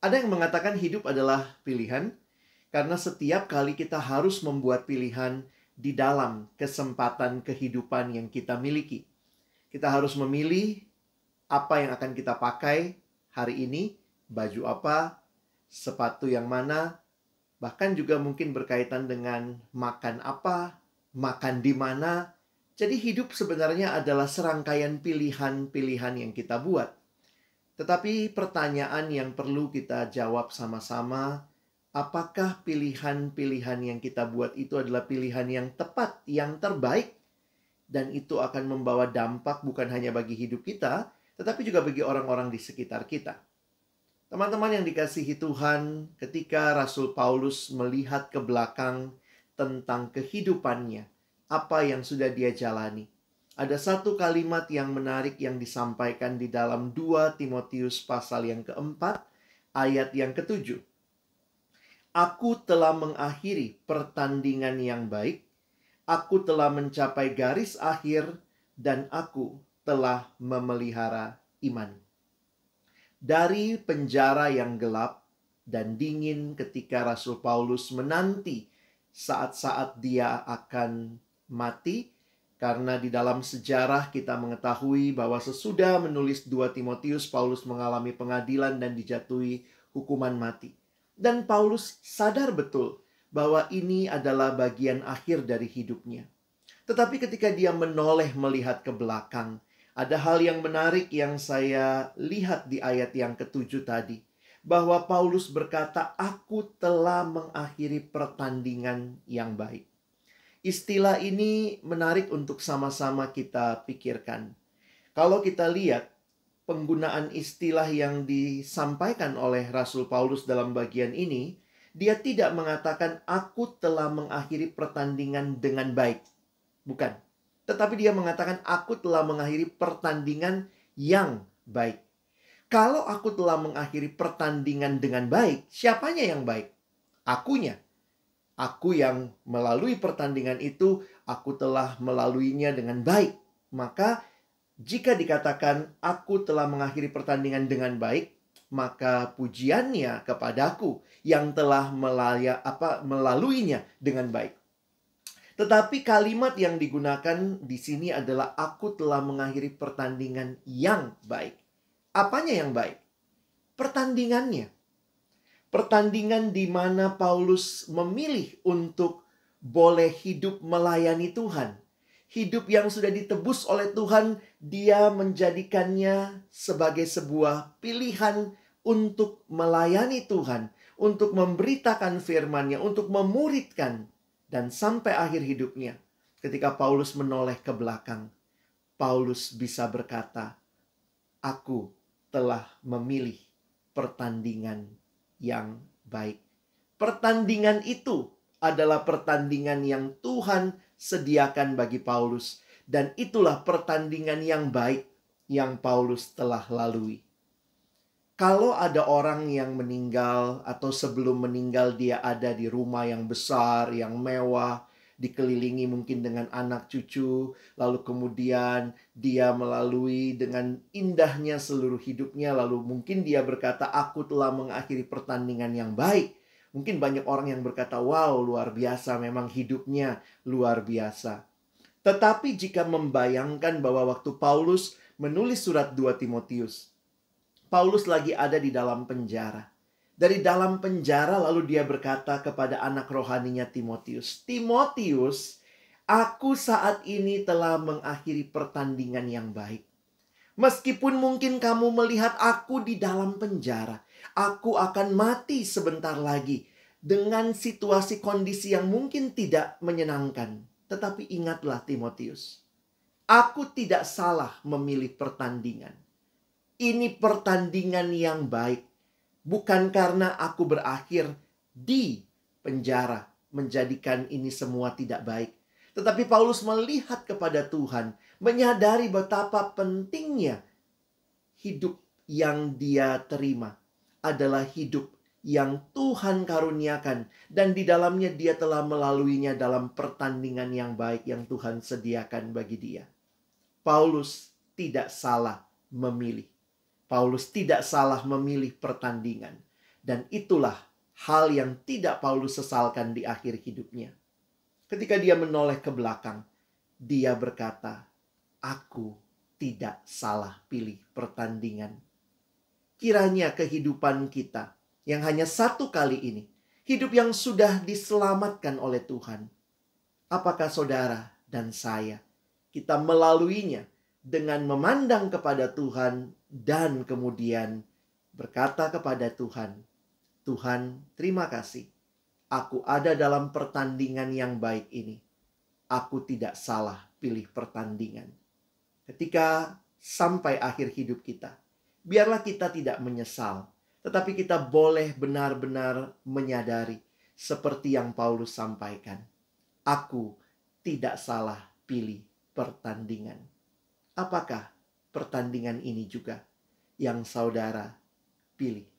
Ada yang mengatakan hidup adalah pilihan, karena setiap kali kita harus membuat pilihan di dalam kesempatan kehidupan yang kita miliki. Kita harus memilih apa yang akan kita pakai hari ini, baju apa, sepatu yang mana, bahkan juga mungkin berkaitan dengan makan apa, makan di mana. Jadi hidup sebenarnya adalah serangkaian pilihan-pilihan yang kita buat. Tetapi pertanyaan yang perlu kita jawab sama-sama, apakah pilihan-pilihan yang kita buat itu adalah pilihan yang tepat, yang terbaik? Dan itu akan membawa dampak bukan hanya bagi hidup kita, tetapi juga bagi orang-orang di sekitar kita. Teman-teman yang dikasihi Tuhan, ketika Rasul Paulus melihat ke belakang tentang kehidupannya, apa yang sudah dia jalani, ada satu kalimat yang menarik yang disampaikan di dalam 2 Timotius pasal yang keempat, ayat yang ketujuh. Aku telah mengakhiri pertandingan yang baik, aku telah mencapai garis akhir, dan aku telah memelihara iman. Dari penjara yang gelap dan dingin ketika Rasul Paulus menanti saat-saat dia akan mati, karena di dalam sejarah kita mengetahui bahwa sesudah menulis 2 Timotius, Paulus mengalami pengadilan dan dijatuhi hukuman mati. Dan Paulus sadar betul bahwa ini adalah bagian akhir dari hidupnya. Tetapi ketika dia menoleh melihat ke belakang, ada hal yang menarik yang saya lihat di ayat yang ketujuh tadi. Bahwa Paulus berkata, aku telah mengakhiri pertandingan yang baik. Istilah ini menarik untuk sama-sama kita pikirkan. Kalau kita lihat penggunaan istilah yang disampaikan oleh Rasul Paulus dalam bagian ini, dia tidak mengatakan aku telah mengakhiri pertandingan dengan baik. Bukan. Tetapi dia mengatakan aku telah mengakhiri pertandingan yang baik. Kalau aku telah mengakhiri pertandingan dengan baik, siapanya yang baik? Akunya. Aku yang melalui pertandingan itu, aku telah melaluinya dengan baik. Maka jika dikatakan aku telah mengakhiri pertandingan dengan baik, maka pujiannya kepadaku yang telah melaluinya dengan baik. Tetapi kalimat yang digunakan di sini adalah aku telah mengakhiri pertandingan yang baik. Apanya yang baik? Pertandingannya. Pertandingan di mana Paulus memilih untuk boleh hidup melayani Tuhan. Hidup yang sudah ditebus oleh Tuhan, dia menjadikannya sebagai sebuah pilihan untuk melayani Tuhan, untuk memberitakan firman-Nya, untuk memuridkan. Dan sampai akhir hidupnya, ketika Paulus menoleh ke belakang, Paulus bisa berkata, aku telah memilih pertandingan yang baik. Pertandingan itu adalah pertandingan yang Tuhan sediakan bagi Paulus. Dan itulah pertandingan yang baik yang Paulus telah lalui. Kalau ada orang yang meninggal atau sebelum meninggal dia ada di rumah yang besar, yang mewah, dikelilingi mungkin dengan anak cucu, lalu kemudian dia melalui dengan indahnya seluruh hidupnya, lalu mungkin dia berkata, aku telah mengakhiri pertandingan yang baik. Mungkin banyak orang yang berkata, wow, luar biasa, memang hidupnya luar biasa. Tetapi jika membayangkan bahwa waktu Paulus menulis surat 2 Timotius, Paulus lagi ada di dalam penjara. Dari dalam penjara lalu dia berkata kepada anak rohaninya Timotius, Timotius, aku saat ini telah mengakhiri pertandingan yang baik. Meskipun mungkin kamu melihat aku di dalam penjara, aku akan mati sebentar lagi dengan situasi kondisi yang mungkin tidak menyenangkan. Tetapi ingatlah Timotius, aku tidak salah memilih pertandingan. Ini pertandingan yang baik. Bukan karena aku berakhir di penjara menjadikan ini semua tidak baik. Tetapi Paulus melihat kepada Tuhan, menyadari betapa pentingnya hidup yang dia terima adalah hidup yang Tuhan karuniakan. Dan di dalamnya dia telah melaluinya dalam pertandingan yang baik yang Tuhan sediakan bagi dia. Paulus tidak salah memilih. Paulus tidak salah memilih pertandingan. Dan itulah hal yang tidak Paulus sesalkan di akhir hidupnya. Ketika dia menoleh ke belakang, dia berkata, aku tidak salah pilih pertandingan. Kiranya kehidupan kita yang hanya satu kali ini, hidup yang sudah diselamatkan oleh Tuhan. Apakah saudara dan saya, kita melaluinya dengan memandang kepada Tuhan dan kemudian berkata kepada Tuhan, Tuhan, terima kasih. Aku ada dalam pertandingan yang baik ini. Aku tidak salah pilih pertandingan. Ketika sampai akhir hidup kita, biarlah kita tidak menyesal, tetapi kita boleh benar-benar menyadari seperti yang Paulus sampaikan. Aku tidak salah pilih pertandingan. Apakah pertandingan ini juga yang saudara pilih?